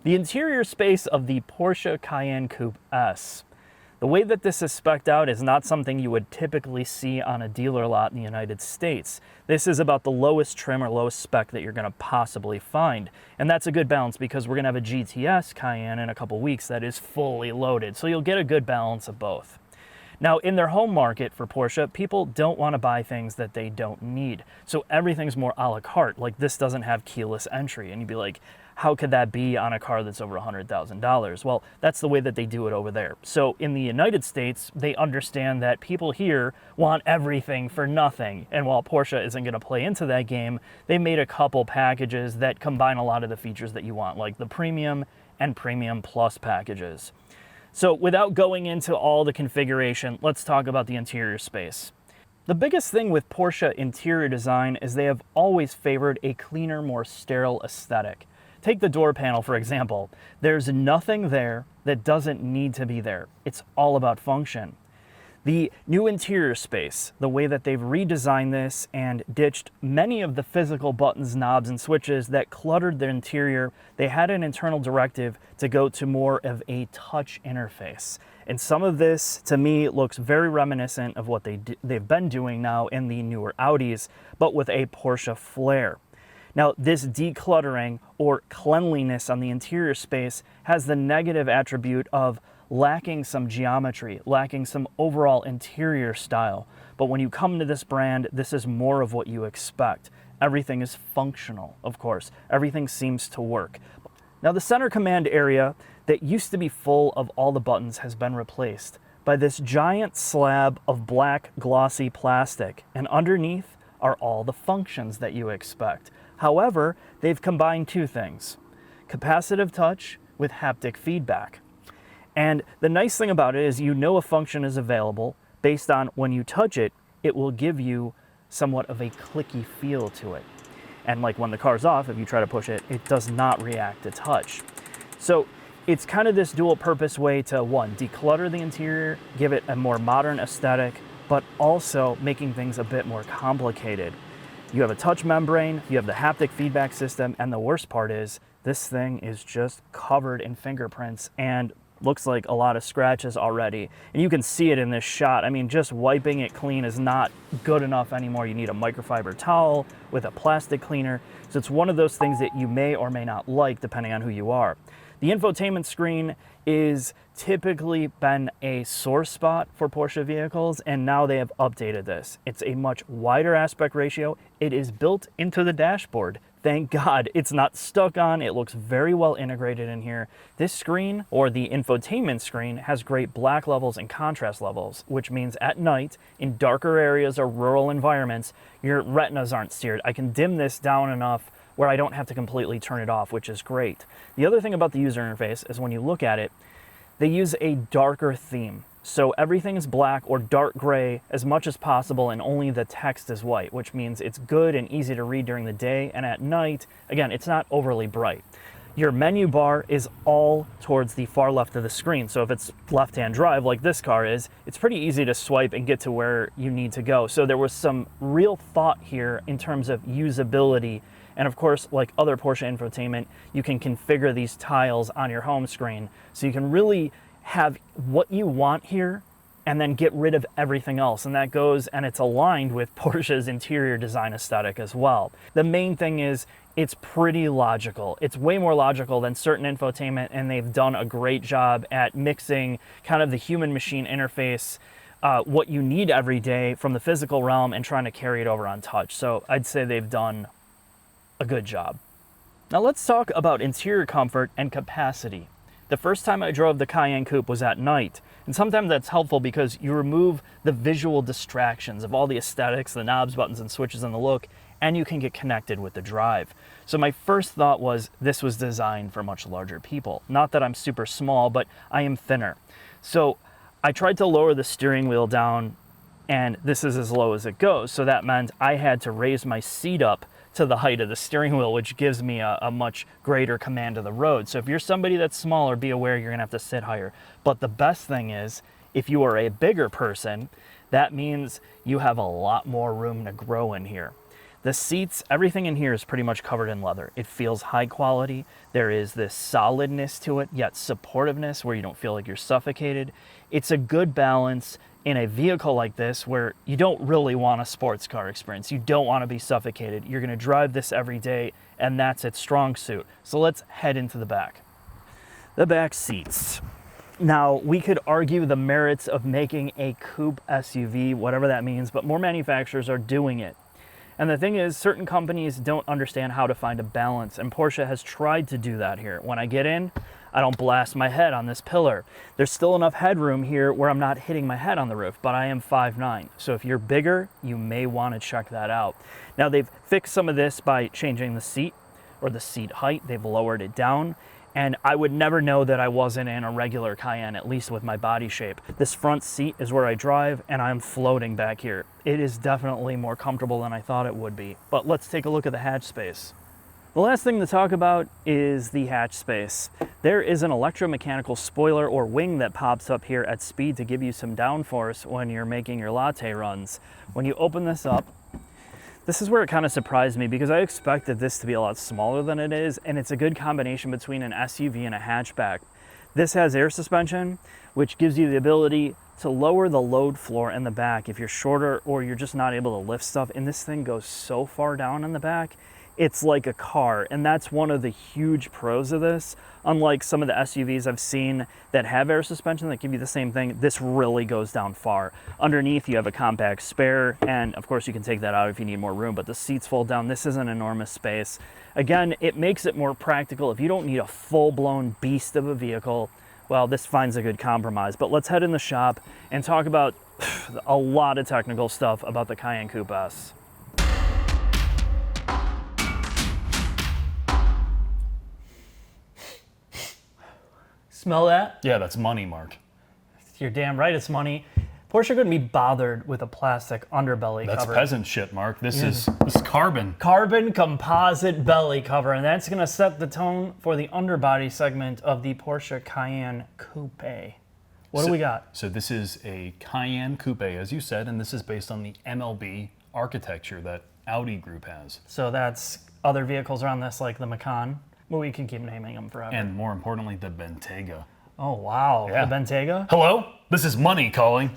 The interior space of the Porsche Cayenne Coupe S. The way that this is spec'd out is not something you would typically see on a dealer lot in the United States. This is about the lowest trim or lowest spec that you're going to possibly find. And that's a good balance because we're going to have a GTS Cayenne in a couple weeks that is fully loaded. So you'll get a good balance of both. Now, in their home market for Porsche, people don't want to buy things that they don't need. So everything's more a la carte. Like, this doesn't have keyless entry. And you'd be like, how could that be on a car that's over $100,000? Well, that's the way that they do it over there. So in the United States, they understand that people here want everything for nothing. And while Porsche isn't going to play into that game, they made a couple packages that combine a lot of the features that you want, like the Premium and Premium Plus packages. So without going into all the configuration, let's talk about the interior space. The biggest thing with Porsche interior design is they have always favored a cleaner, more sterile aesthetic. Take the door panel, for example. There's nothing there that doesn't need to be there. It's all about function. The new interior space, the way that they've redesigned this and ditched many of the physical buttons, knobs, and switches that cluttered the interior, they had an internal directive to go to more of a touch interface. And some of this, to me, looks very reminiscent of what they've been doing now in the newer Audis, but with a Porsche flair. Now, this decluttering or cleanliness on the interior space has the negative attribute of lacking some geometry, lacking some overall interior style. But when you come to this brand, this is more of what you expect. Everything is functional, of course. Everything seems to work. Now, the center command area that used to be full of all the buttons has been replaced by this giant slab of black glossy plastic, and underneath are all the functions that you expect. However, they've combined two things: capacitive touch with haptic feedback. And the nice thing about it is you know a function is available based on when you touch it, it will give you somewhat of a clicky feel to it. And like when the car's off, if you try to push it, it does not react to touch. So it's kind of this dual purpose way to, one, declutter the interior, give it a more modern aesthetic, but also making things a bit more complicated. You have a touch membrane, you have the haptic feedback system, and the worst part is this thing is just covered in fingerprints and looks like a lot of scratches already. And you can see it in this shot. I mean, just wiping it clean is not good enough anymore. You need a microfiber towel with a plastic cleaner. So it's one of those things that you may or may not like depending on who you are. The infotainment screen is typically been a sore spot for Porsche vehicles, and now they have updated this. It's a much wider aspect ratio. It is built into the dashboard. Thank God it's not stuck on. It looks very well integrated in here. This screen, or the infotainment screen, has great black levels and contrast levels, which means at night, in darker areas or rural environments, your retinas aren't seared. I can dim this down enough where I don't have to completely turn it off, which is great. The other thing about the user interface is when you look at it, they use a darker theme. So everything is black or dark gray as much as possible, and only the text is white, which means it's good and easy to read during the day, and at night, again, it's not overly bright. Your menu bar is all towards the far left of the screen. So if it's left-hand drive like this car is, it's pretty easy to swipe and get to where you need to go. So there was some real thought here in terms of usability. And of course, like other Porsche infotainment, you can configure these tiles on your home screen. So you can really have what you want here and then get rid of everything else. And that goes, and it's aligned with Porsche's interior design aesthetic as well. The main thing is it's pretty logical. It's way more logical than certain infotainment, and they've done a great job at mixing kind of the human-machine interface, what you need every day from the physical realm, and trying to carry it over on touch. So I'd say they've done a good job. Now let's talk about interior comfort and capacity. The first time I drove the Cayenne Coupe was at night, and sometimes that's helpful because you remove the visual distractions of all the aesthetics, the knobs, buttons, and switches, and the look, and you can get connected with the drive. So my first thought was this was designed for much larger people. Not that I'm super small, but I am thinner. So I tried to lower the steering wheel down, and this is as low as it goes. So that meant I had to raise my seat up to the height of the steering wheel, which gives me a much greater command of the road. So if you're somebody that's smaller, be aware you're gonna have to sit higher. But the best thing is, if you are a bigger person, that means you have a lot more room to grow in here. The seats, everything in here is pretty much covered in leather. It feels high quality. There is this solidness to it, yet supportiveness where you don't feel like you're suffocated. It's a good balance in a vehicle like this where you don't really want a sports car experience. You don't want to be suffocated. You're going to drive this every day, and that's its strong suit. So let's head into the back. The back seats. Now, we could argue the merits of making a coupe SUV, whatever that means, but more manufacturers are doing it. And the thing is, certain companies don't understand how to find a balance, and Porsche has tried to do that here. When I get in, I don't blast my head on this pillar. There's still enough headroom here where I'm not hitting my head on the roof, but I am 5'9". So if you're bigger, you may want to check that out. Now, they've fixed some of this by changing the seat or the seat height. They've lowered it down. And I would never know that I wasn't in a regular Cayenne, at least with my body shape. This front seat is where I drive, and I'm floating back here. It is definitely more comfortable than I thought it would be. But let's take a look at the hatch space. The last thing to talk about is the hatch space. There is an electromechanical spoiler or wing that pops up here at speed to give you some downforce when you're making your latte runs. When you open this up, this is where it kind of surprised me because I expected this to be a lot smaller than it is, and it's a good combination between an SUV and a hatchback. This has air suspension, which gives you the ability to lower the load floor in the back if you're shorter or you're just not able to lift stuff. And this thing goes so far down in the back, it's like a car, and that's one of the huge pros of this. Unlike some of the SUVs I've seen that have air suspension that give you the same thing, this really goes down far. Underneath you have a compact spare, and of course you can take that out if you need more room, but the seats fold down. This is an enormous space. Again, it makes it more practical. If you don't need a full-blown beast of a vehicle, well, this finds a good compromise. But let's head in the shop and talk about a lot of technical stuff about the Cayenne Coupe S. Smell that? Yeah, that's money, Mark. You're damn right it's money. Porsche couldn't be bothered with a plastic underbelly That's cover. That's peasant shit, Mark. This is carbon. Carbon composite belly cover, and that's going to set the tone for the underbody segment of the Porsche Cayenne Coupe. What do we got? So this is a Cayenne Coupe, as you said, and this is based on the MLB architecture that Audi Group has. So that's other vehicles around this, like the Macan. Well, we can keep naming them forever. And more importantly, the Bentayga. Oh, wow. Yeah. The Bentayga? Hello? This is money calling.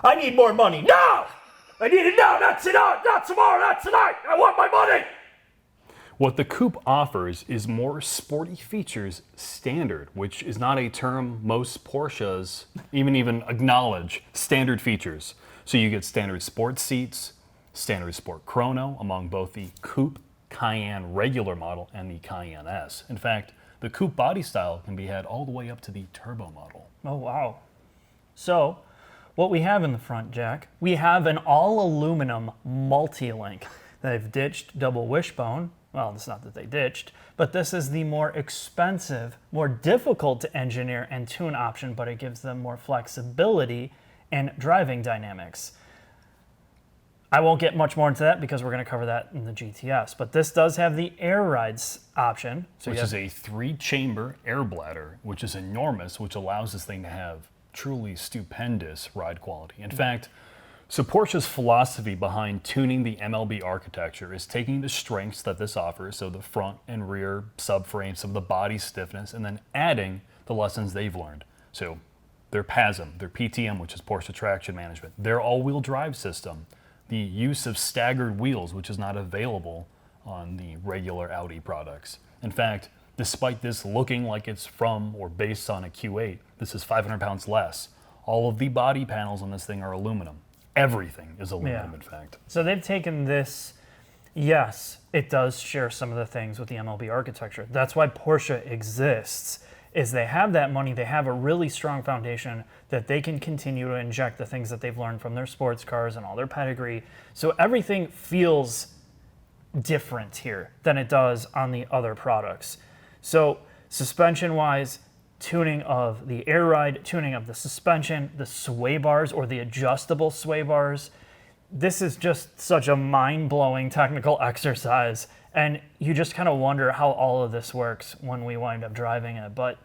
I need more money now! I need it now, not tonight, not tomorrow, not tonight! I want my money! What the Coupe offers is more sporty features standard, which is not a term most Porsches even acknowledge. Standard features. So you get standard sport seats, standard sport chrono among both the Coupe Cayenne regular model and the Cayenne S. In fact, the coupe body style can be had all the way up to the turbo model. Oh, wow. So, what we have in the front, Jack, we have an all-aluminum multi-link. They've ditched double wishbone. Well, it's not that they ditched, but this is the more expensive, more difficult to engineer and tune option, but it gives them more flexibility and driving dynamics. I won't get much more into that because we're going to cover that in the GTS, but this does have the air rides option. Which is a 3-chamber air bladder, which is enormous, which allows this thing to have truly stupendous ride quality. In fact, so Porsche's philosophy behind tuning the MLB architecture is taking the strengths that this offers, so the front and rear subframe, some of the body stiffness, and then adding the lessons they've learned. So their PASM, their PTM, which is Porsche Traction Management, their all-wheel drive system, the use of staggered wheels, which is not available on the regular Audi products. In fact, despite this looking like it's from or based on a Q8, this is 500 pounds less. All of the body panels on this thing are aluminum. Everything is aluminum, in fact. So they've taken this, yes, it does share some of the things with the MLB architecture. That's why Porsche exists, is they have that money, they have a really strong foundation that they can continue to inject the things that they've learned from their sports cars and all their pedigree. So everything feels different here than it does on the other products. So suspension-wise, tuning of the air ride, tuning of the suspension, the sway bars or the adjustable sway bars. This is just such a mind-blowing technical exercise, and you just kind of wonder how all of this works when we wind up driving it. But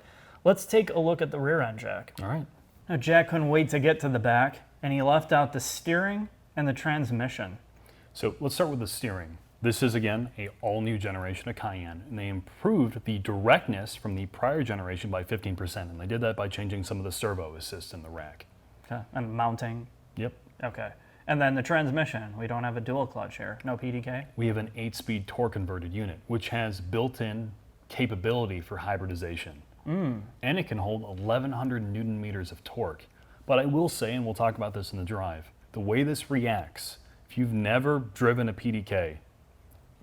let's take a look at the rear end, Jack. All right. Now, Jack couldn't wait to get to the back, and he left out the steering and the transmission. So let's start with the steering. This is, again, a all-new generation of Cayenne, and they improved the directness from the prior generation by 15%, and they did that by changing some of the servo assist in the rack. Okay. And mounting. Yep. Okay. And then the transmission. We don't have a dual clutch here. No PDK? We have an 8-speed torque-converted unit, which has built-in capability for hybridization. And it can hold 1,100 Newton meters of torque. But I will say, and we'll talk about this in the drive, the way this reacts, if you've never driven a PDK,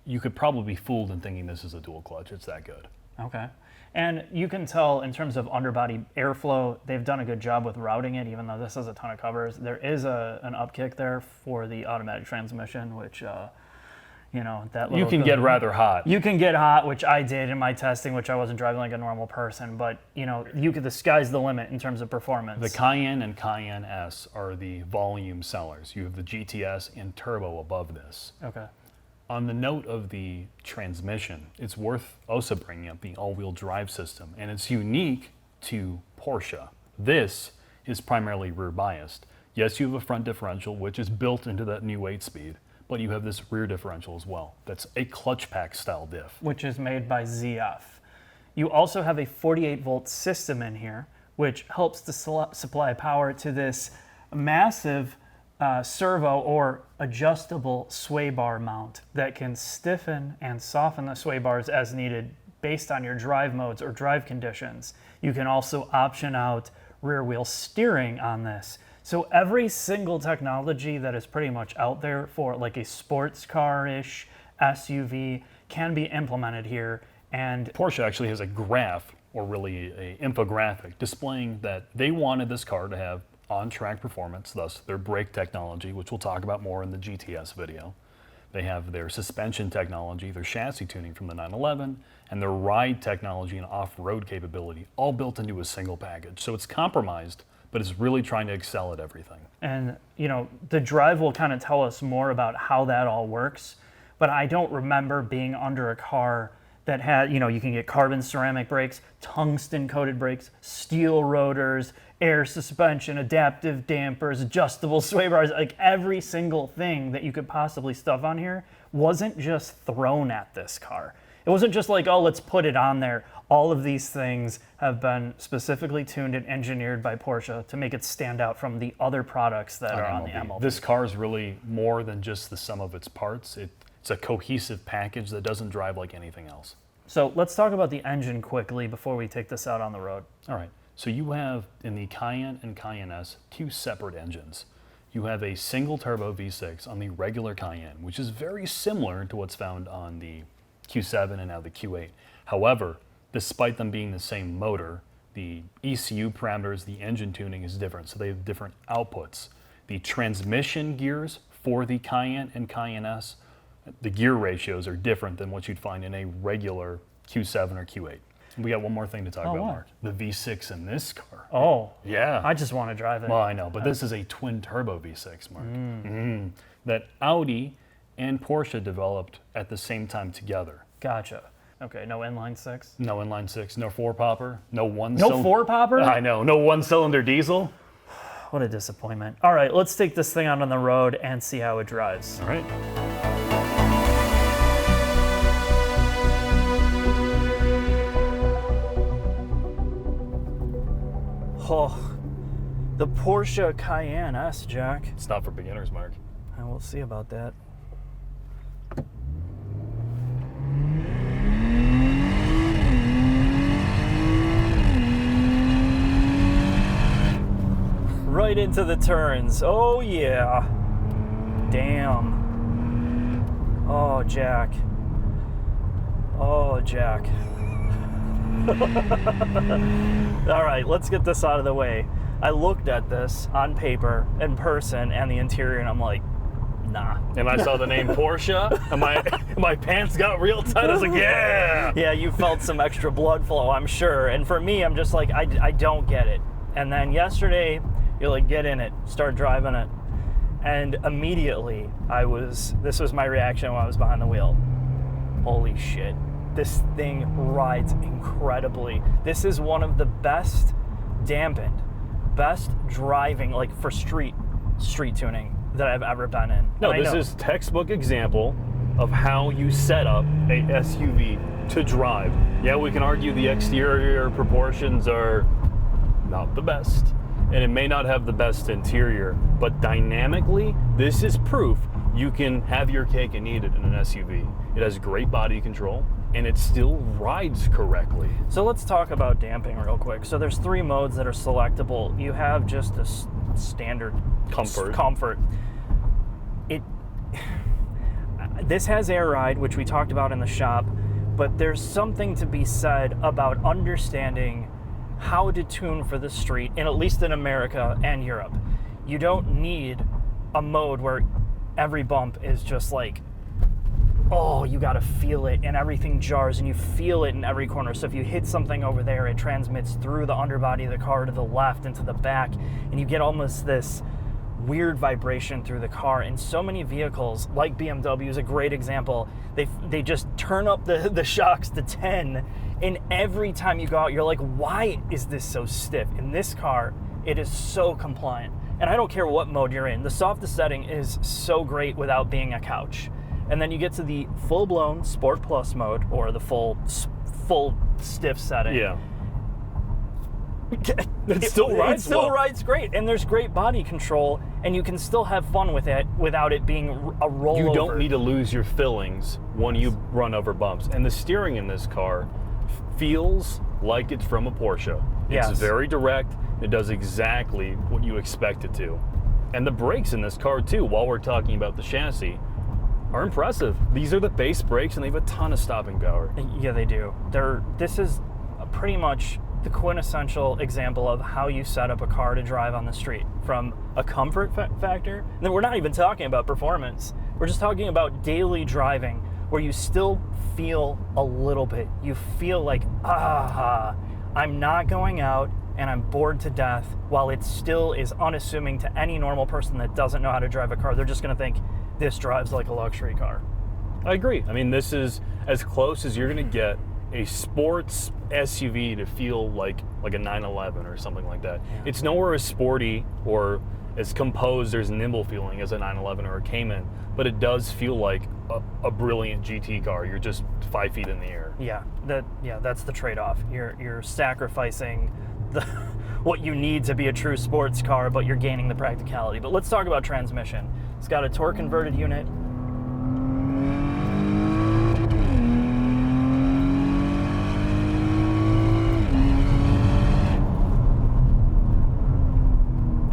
you could probably be fooled in thinking this is a dual clutch. It's that good. Okay. And you can tell in terms of underbody airflow, they've done a good job with routing it, even though this has a ton of covers. There is an upkick there for the automatic transmission, which, you know, that little... You can get rather hot. You can get hot, which I did in my testing, which I wasn't driving like a normal person. But, you know, the sky's the limit in terms of performance. The Cayenne and Cayenne S are the volume sellers. You have the GTS and Turbo above this. Okay. On the note of the transmission, it's worth also bringing up the all-wheel drive system, and it's unique to Porsche. This is primarily rear biased. Yes, you have a front differential, which is built into that new 8-speed, but you have this rear differential as well. That's a clutch pack style diff. Which is made by ZF. You also have a 48-volt system in here, which helps to supply power to this massive servo or adjustable sway bar mount that can stiffen and soften the sway bars as needed based on your drive modes or drive conditions. You can also option out rear wheel steering on this. So every single technology that is pretty much out there for like a sports car-ish SUV can be implemented here. And Porsche actually has a graph, or really an infographic, displaying that they wanted this car to have on-track performance, thus their brake technology, which we'll talk about more in the GTS video. They have their suspension technology, their chassis tuning from the 911, and their ride technology and off-road capability, all built into a single package. So it's compromised, but it's really trying to excel at everything. And, you know, the drive will kind of tell us more about how that all works, but I don't remember being under a car that had, you know, you can get carbon ceramic brakes, tungsten coated brakes, steel rotors, air suspension, adaptive dampers, adjustable sway bars, like every single thing that you could possibly stuff on here wasn't just thrown at this car. It wasn't just like, oh, let's put it on there. All of these things have been specifically tuned and engineered by Porsche to make it stand out from the other products that are on the MLB. This car is really more than just the sum of its parts. It's a cohesive package that doesn't drive like anything else. So let's talk about the engine quickly before we take this out on the road. All right. So you have in the Cayenne and Cayenne S two separate engines. You have a single turbo V6 on the regular Cayenne, which is very similar to what's found on the Q7 and now the Q8. However, despite them being the same motor, the ECU parameters, the engine tuning is different, so they have different outputs. The transmission gears for the Cayenne and Cayenne S, the gear ratios are different than what you'd find in a regular Q7 or Q8. We got one more thing to talk about, what? Mark. The V6 in this car. Oh, Yeah. I just want to drive it. Well, I know, but this is a twin turbo V6, Mark. That Audi and Porsche developed at the same time together. Gotcha. Okay, no inline six? No inline six, no four popper, no one. No four popper? I know, no one-cylinder diesel. What a disappointment. All right, let's take this thing out on the road and see how it drives. All right. Oh, the Porsche Cayenne S, Jack. It's not for beginners, Mark. And we'll see about that. Right into the turns. Oh, yeah. Damn. Oh, Jack. Oh, Jack. All right, let's get this out of the way. I looked at this on paper, in person, and the interior, and I'm like, nah. And I saw the name Porsche, and my pants got real tight. I was like, yeah. Yeah, you felt some extra blood flow, I'm sure. And for me, I'm just like, I don't get it. And then yesterday, you're like, get in it, start driving it. And immediately, this was my reaction when I was behind the wheel. Holy shit. This thing rides incredibly. This is one of the best dampened, best driving, like for street tuning that I've ever been in. No, And I this know- is textbook example of how you set up a SUV to drive. Yeah, we can argue the exterior proportions are not the best, and it may not have the best interior, but dynamically, this is proof you can have your cake and eat it in an SUV. It has great body control, and it still rides correctly. So let's talk about damping real quick. So there's 3 modes that are selectable. You have just a standard comfort. This has air ride, which we talked about in the shop, but there's something to be said about understanding how to tune for the street, and at least in America and Europe. You don't need a mode where every bump is just like, oh, you gotta feel it, and everything jars, and you feel it in every corner. So if you hit something over there, it transmits through the underbody of the car to the left and to the back, and you get almost this weird vibration through the car. And so many vehicles, like BMW is a great example, they just turn up the shocks to 10, and every time you go out, you're like, why is this so stiff? In this car, it is so compliant. And I don't care what mode you're in, the softest setting is so great without being a couch. And then you get to the full-blown Sport Plus mode, or the full stiff setting. Yeah. It still rides great, and there's great body control, and you can still have fun with it without it being a rollover. You don't need to lose your fillings when you run over bumps. And the steering in this car feels like it's from a Porsche. Yes. It's very direct. It does exactly what you expect it to. And the brakes in this car too, while we're talking about the chassis, are impressive. These are the base brakes, and they have a ton of stopping power. Yeah, they do. This is pretty much the quintessential example of how you set up a car to drive on the street. From a comfort factor, and then we're not even talking about performance. We're just talking about daily driving, where you still feel a little bit. You feel like, I'm not going out and I'm bored to death, while it still is unassuming to any normal person that doesn't know how to drive a car. They're just going to think, this drives like a luxury car. I agree. I mean, this is as close as you're going to get a sports SUV to feel like a 911 or something like that. Yeah. It's nowhere as sporty or as composed or as nimble feeling as a 911 or a Cayman, but it does feel like a brilliant GT car. You're just 5 feet in the air. Yeah, that's the trade-off. You're sacrificing what you need to be a true sports car, but you're gaining the practicality. But let's talk about transmission. It's got a torque converted unit.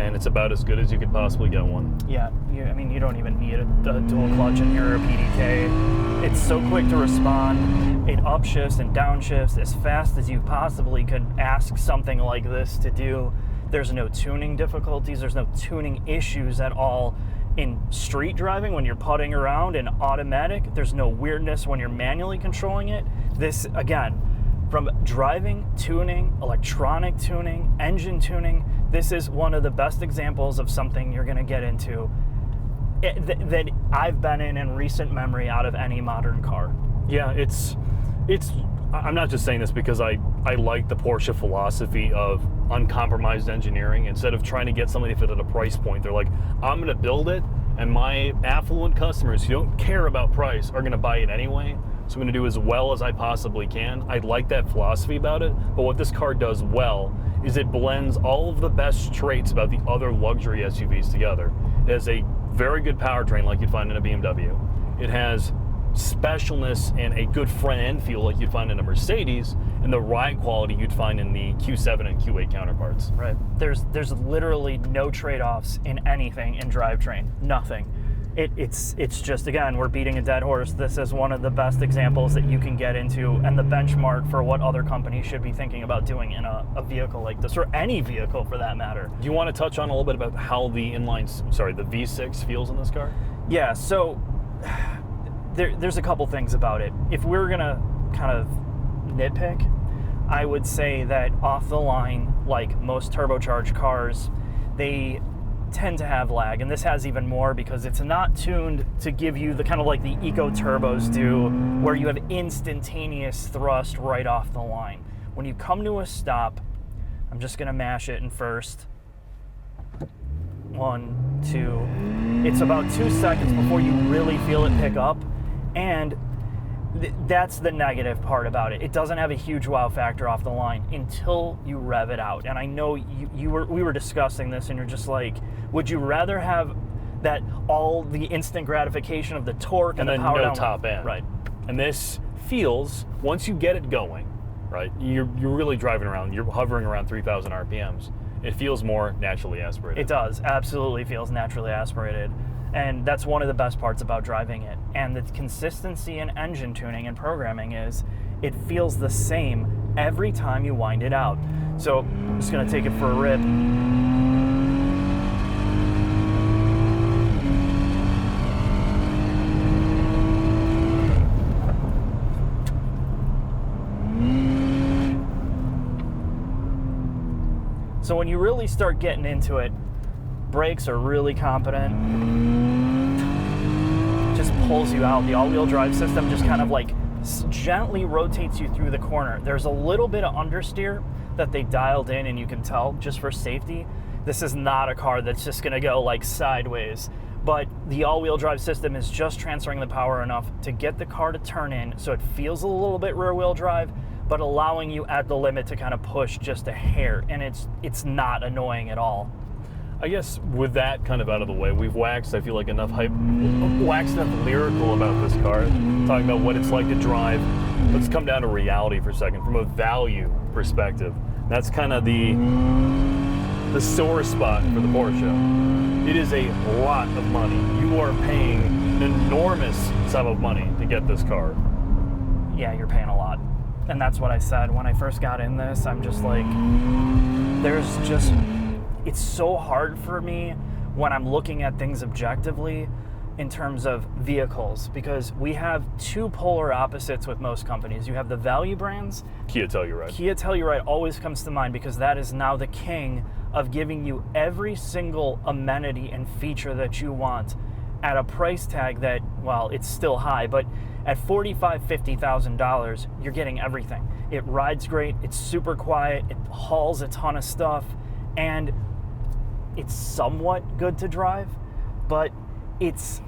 And it's about as good as you could possibly get one. Yeah, you don't even need a dual clutch in here or a PDK. It's so quick to respond. It upshifts and downshifts as fast as you possibly could ask something like this to do. There's no tuning difficulties. There's no tuning issues at all in street driving when you're putting around in automatic. There's no weirdness when you're manually controlling it. This, again, from driving, tuning, electronic tuning, engine tuning, this is one of the best examples of something you're going to get into that I've been in recent memory out of any modern car. Yeah, it's. I'm not just saying this because I like the Porsche philosophy of uncompromised engineering. Instead of trying to get somebody to fit at a price point, they're like, I'm going to build it, and my affluent customers who don't care about price are going to buy it anyway. So I'm going to do as well as I possibly can. I like that philosophy about it, but what this car does well is it blends all of the best traits about the other luxury SUVs together. It has a very good powertrain like you'd find in a BMW. It has specialness and a good front end feel like you'd find in a Mercedes, and the ride quality you'd find in the Q7 and Q8 counterparts. Right. There's literally no trade-offs in anything in drivetrain. Nothing. It's just, again, we're beating a dead horse. This is one of the best examples that you can get into, and the benchmark for what other companies should be thinking about doing in a vehicle like this, or any vehicle for that matter. Do you want to touch on a little bit about how the V6 feels in this car? Yeah, so there's a couple things about it. If we're gonna kind of nitpick, I would say that off the line, like most turbocharged cars, they tend to have lag, and this has even more because it's not tuned to give you the kind of like the eco turbos do, where you have instantaneous thrust right off the line. When you come to a stop, I'm just gonna mash it in first. 1, 2. It's about 2 seconds before you really feel it pick up, and that's the negative part about it. It doesn't have a huge wow factor off the line until you rev it out. And I know we were discussing this, and you're just like, would you rather have that all the instant gratification of the torque and the power no down top end? Right. And this feels, once you get it going, right, you're really driving around, you're hovering around 3,000 RPMs. It feels more naturally aspirated. It does, absolutely feels naturally aspirated. And that's one of the best parts about driving it. And the consistency in engine tuning and programming is it feels the same every time you wind it out. So I'm just gonna take it for a rip. So when you really start getting into it, brakes are really competent. Just pulls you out. The all-wheel drive system just kind of like gently rotates you through the corner. There's a little bit of understeer that they dialed in, and you can tell just for safety. This is not a car that's just gonna go like sideways, but the all-wheel drive system is just transferring the power enough to get the car to turn in so it feels a little bit rear-wheel drive, but allowing you at the limit to kind of push just a hair, and it's not annoying at all. I guess with that kind of out of the way, we've waxed, I feel like, enough lyrical about this car, talking about what it's like to drive. Let's come down to reality for a second, from a value perspective. That's kind of the sore spot for the Porsche. It is a lot of money. You are paying an enormous sum of money to get this car. Yeah, you're paying a lot. And that's what I said when I first got in this. I'm just like, it's so hard for me when I'm looking at things objectively in terms of vehicles, because we have two polar opposites with most companies. You have the value brands. Kia Telluride. Kia Telluride always comes to mind because that is now the king of giving you every single amenity and feature that you want at a price tag that, well, it's still high, but at $45,000, $50,000, you're getting everything. It rides great, it's super quiet, it hauls a ton of stuff, and it's somewhat good to drive, but it's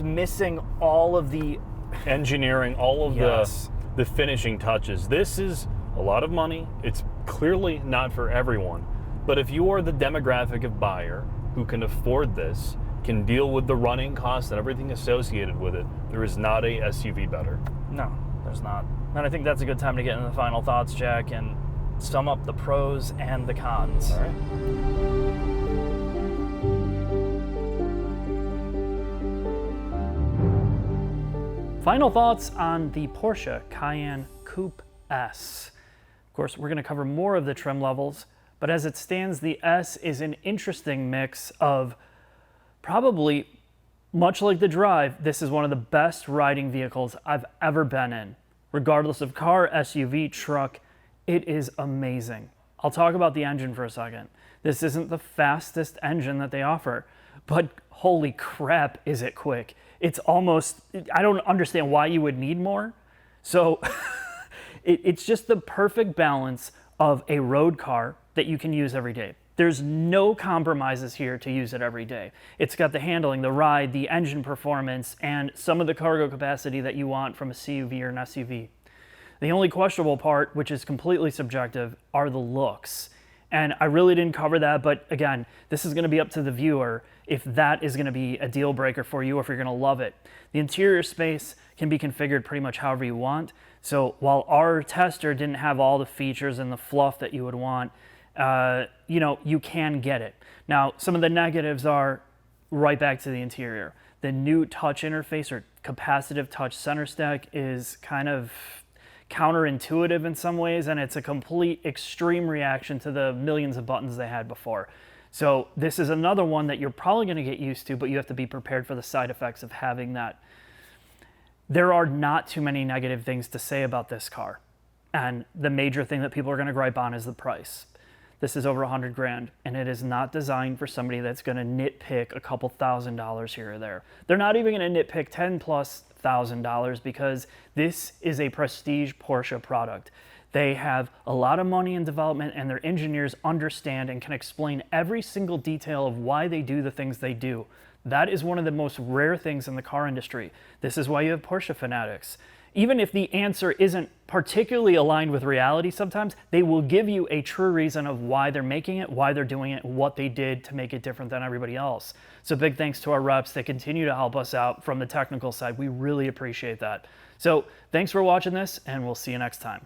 missing all of the engineering, all of Yes. the finishing touches. This is a lot of money. It's clearly not for everyone. But if you are the demographic of buyer who can afford this, can deal with the running costs and everything associated with it, there is not a SUV better. No, there's not. And I think that's a good time to get into the final thoughts, Jack, and sum up the pros and the cons. All right. Final thoughts on the Porsche Cayenne Coupe S. Of course, we're going to cover more of the trim levels, but as it stands, the S is an interesting mix of probably, much like the Drive, this is one of the best riding vehicles I've ever been in. Regardless of car, SUV, truck, it is amazing. I'll talk about the engine for a second. This isn't the fastest engine that they offer, but holy crap, is it quick. It's almost, I don't understand why you would need more. So it's just the perfect balance of a road car that you can use every day. There's no compromises here to use it every day. It's got the handling, the ride, the engine performance, and some of the cargo capacity that you want from a CUV or an SUV. The only questionable part, which is completely subjective, are the looks. And I really didn't cover that, but again, this is gonna be up to the viewer if that is gonna be a deal breaker for you or if you're gonna love it. The interior space can be configured pretty much however you want. So while our tester didn't have all the features and the fluff that you would want, you can get it. Now, some of the negatives are right back to the interior. The new touch interface or capacitive touch center stack is kind of counterintuitive in some ways, and it's a complete extreme reaction to the millions of buttons they had before. So this is another one that you're probably going to get used to, but you have to be prepared for the side effects of having that. There are not too many negative things to say about this car, and the major thing that people are going to gripe on is the price. This is over 100 grand, and it is not designed for somebody that's going to nitpick a couple $1,000s here or there. They're not even going to nitpick $10,000+ because this is a prestige Porsche product. They have a lot of money in development, and their engineers understand and can explain every single detail of why they do the things they do. That is one of the most rare things in the car industry. This is why you have Porsche fanatics. Even if the answer isn't particularly aligned with reality sometimes, they will give you a true reason of why they're making it, why they're doing it, what they did to make it different than everybody else. So big thanks to our reps that continue to help us out from the technical side. We really appreciate that. So thanks for watching this, and we'll see you next time.